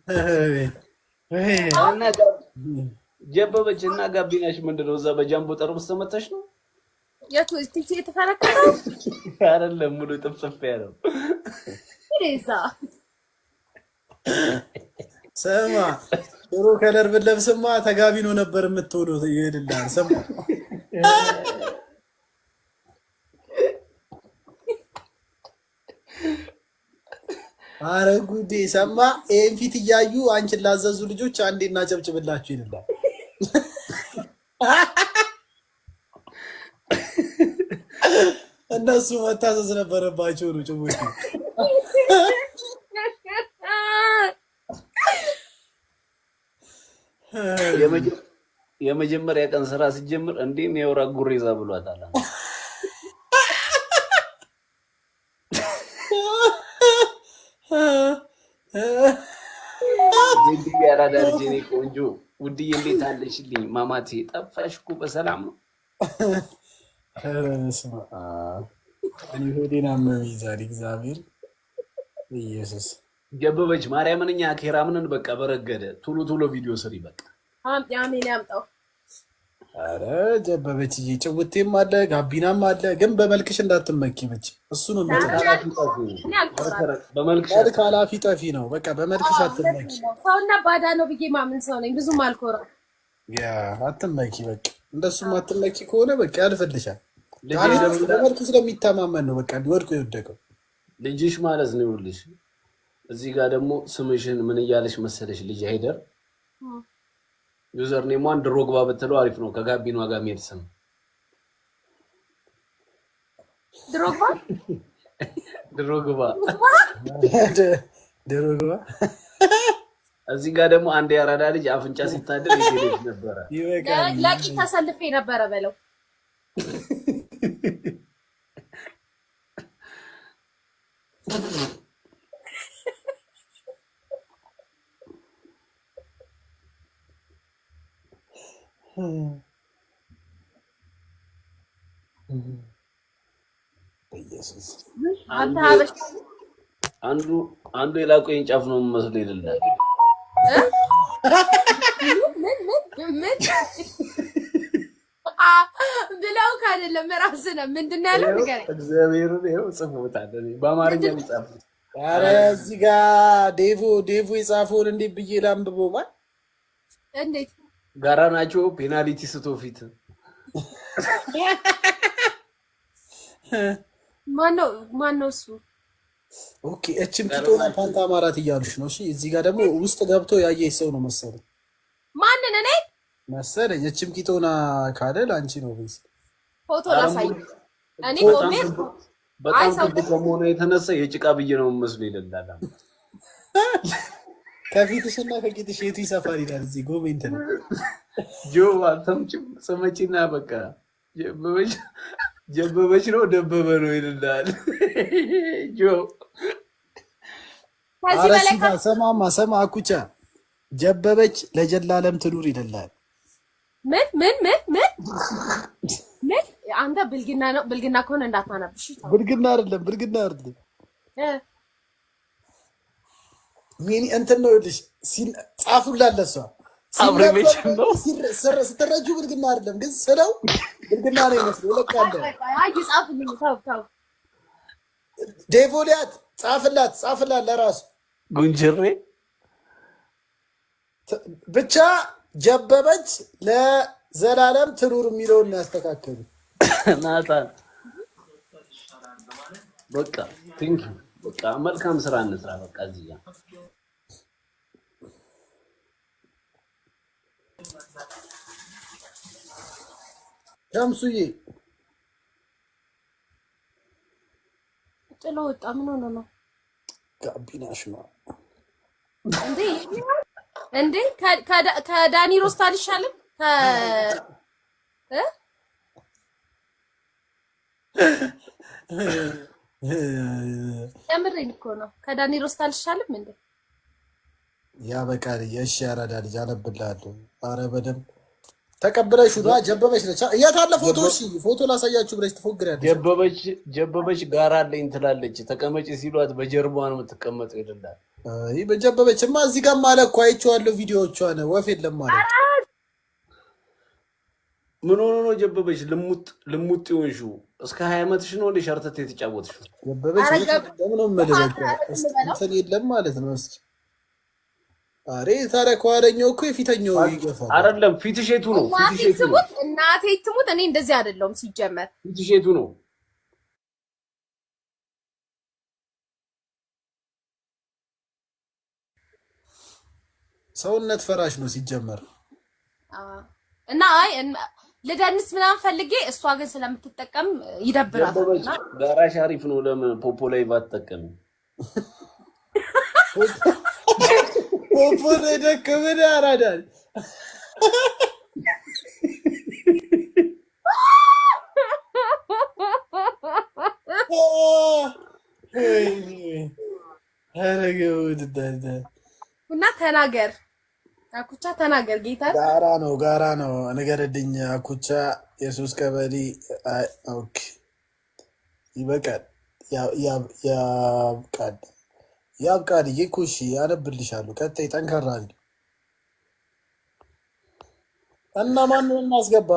እና ጀበበችና ጋቢናሽ ምንድነው? እዛ በጃምቦ ጠርሙስ ተመተሽ ነው? የቱ እስቲ የተፈረከተው አይደለም፣ ሙሉ ጥፍጥፍ ያለው ሬዛ። ስማ ድሮ ከለር ብለብስማ ተጋቢኖ ነበር የምትሆነው። ይሄድልሃል። ስማ አረ ጉዴ! ሰማ ይሄን ፊት እያዩ አንቺን ላዘዙ ልጆች አንዴ እናጨብጭብላችሁ ይልላል። እነሱ መታዘዝ ነበረባቸው ነው ጭውውት። የመጀመሪያ ቀን ስራ ሲጀምር እንዴ ነው የወራ ጉሬዛ ብሏታል። እንዴ ያራዳር ጄኔ ቆንጆ ውድዬ እንዴት አለሽልኝ? ማማቴ ጠፋሽ እኮ በሰላም ነው? ረስማ እኔ ሆዴን አመመኝ ዛሬ እግዚአብሔር ኢየሱስ። ጀበበች ማርያምንኛ ኬራምንን በቃ በረገደ ቶሎ ቶሎ ቪዲዮ ስሪ በቃ። ያሜን ያምጣው። አረ ጀበበችዬ ጭውቴም አለ ጋቢናም አለ፣ ግን በመልክሽ እንዳትመኪ መች እሱ ነው በመልክ ኃላፊ ጠፊ ነው። በቃ በመልክሽ አትመኪ። ሰውና ባዳ ነው ብዬ ማምን ሰው ነኝ። ብዙም አልኮራ ያ አትመኪ። በቃ እንደሱም አትመኪ ከሆነ በቃ ያልፈልሻል። በመልክ ስለሚተማመን ነው በቃ እንዲወድቁ የወደቀው ልጅሽ ማለት ነው። ይኸውልሽ እዚህ ጋር ደግሞ ስምሽን ምን እያለሽ መሰለሽ? ልጅ አይደር ዩዘር ኔሟን ድሮግባ ብትለው አሪፍ ነው። ከጋቢኗ ጋር የሚሄድ ስም ድሮግባ። እዚህ ጋር ደግሞ አንድ ያራዳ ልጅ አፍንጫ ሲታደር ይሄድ ነበር። ለቂ ተሰልፌ ነበረ በለው። ኢየሱስ አንዱ የላቆኝ ጫፍ ነው መስሎ ይልላል። ምን ብለው ካደለም ራስህ ነው ምንድነው ያለው ነገር? እግዚአብሔር ነው ጽፎታል በአማርኛ ጻፉት። አረ እዚህ ጋር ዴቮ የጻፈውን እንዴ ብዬ ላንብበው ማለት እንዴት ጋራ ናቸው። ፔናልቲ ስቶፊት ማነው እሱ? ኦኬ እቺም ቂጦና ፓንታ አማራት እያሉሽ ነው። እሺ እዚህ ጋር ደግሞ ውስጥ ገብቶ ያየሽ ሰው ነው መሰለኝ። ማንን? እኔ መሰለኝ። እቺም ቂጦና ካለ አንቺ ነው ወይስ ፎቶ ላሳይ? እኔ ኮሜንት በጣም ትልቅ ከመሆኑ የተነሳ የጭቃ ብዬ ነው መስሎ ይልላል። ከፊትሽና ከቂጥሽ የቱ ይሰፋል ይላል እዚህ ኮሜንት ነው። ጆ አተምጭም ሰመጪና በቃ ጀበበች ነው ደበበ ነው ይልላል። ጆ ሰማ አኩቻ ጀበበች ለጀላለም ትኑር ይልላል። ምን አንተ ብልግና ነው። ብልግና ከሆነ እንዳታነብሽ። ብልግና አይደለም ምን እንትን ነው ልጅ ጻፉላት ለሷ አብሬቬሽን ነው ስትረጁ ብልግና አይደለም ግን ስለው ብልግና ነው ይመስለው። ለካለ አይ ጻፉልኝ ታው ዴቮሊያት ጻፍላት ለራሱ ጉንጅሬ ብቻ ጀበበች ለዘላለም ትኑር የሚለውን ያስተካከሉ። ናታን በቃ ቲንክ በቃ መልካም ስራ እንስራ። በቃ እዚህ ጋር ሸምሱዬ ጥሎ ወጣ። ምን ሆነ ነው? ጋቢናሽ ነው እንዴ? ከዳኒ ሮስት አልሻልም? የምሬን እኮ ነው። ከዳኒ ሮስት አልሻልም እንዴ? ያ በቃ የእሺ ያራዳ ልጅ አነብልሃለሁ። ኧረ በደምብ ተቀብለሽ ነው። ጀበበች ነች። የት አለ ፎቶ? እሺ ፎቶ ላሳያችሁ ብለሽ ትፎግሪያለሽ። ጀበበች ጋራ አለኝ ትላለች። ተቀመጪ ሲሏት በጀርባዋ ነው የምትቀመጠው ይላል። አይ በጀበበችማ እዚህ ጋር ማለት እኮ አይቼዋለሁ ቪዲዮዎቿን ወፍ የለም ማለት ምን ሆኖ ነው ጀበበች ልሙጥ ይሆንሽው እስከ 20 ዓመትሽ ነው እንደ ሸርተት የተጫወትሽው ጀበበች ለምን ነው መለበቅ እንትን የለም ማለት ነው እስኪ አሬ ታዲያ ከኋለኛው እኮ የፊተኛው ይገፋል አይደለም ፊትሽ የቱ ነው ፊትሽ የቱ ነው እናቴ ትሙት እኔ እንደዚህ አይደለም ሲጀመር ፊትሽ የቱ ነው ሰውነት ፈራሽ ነው ሲጀመር እና አይ ለዳንስ ምናምን ፈልጌ እሷ ግን ስለምትጠቀም ይደብራታልና ጋራሽ አሪፍ ነው ለምን ፖፖ ላይ ባትጠቀም ፖፖ ላይ ደከመን ያራዳል እና ተናገር አኩቻ ተናገር ጌታ ጋራ ነው ንገረድኝ አኩቻ የሱስ ቀበሌ ኦኬ ይበቃል ያብቃል ይኩሽ ያነብልሻሉ ቀጣይ ጠንከራ እና ማንን እናስገባ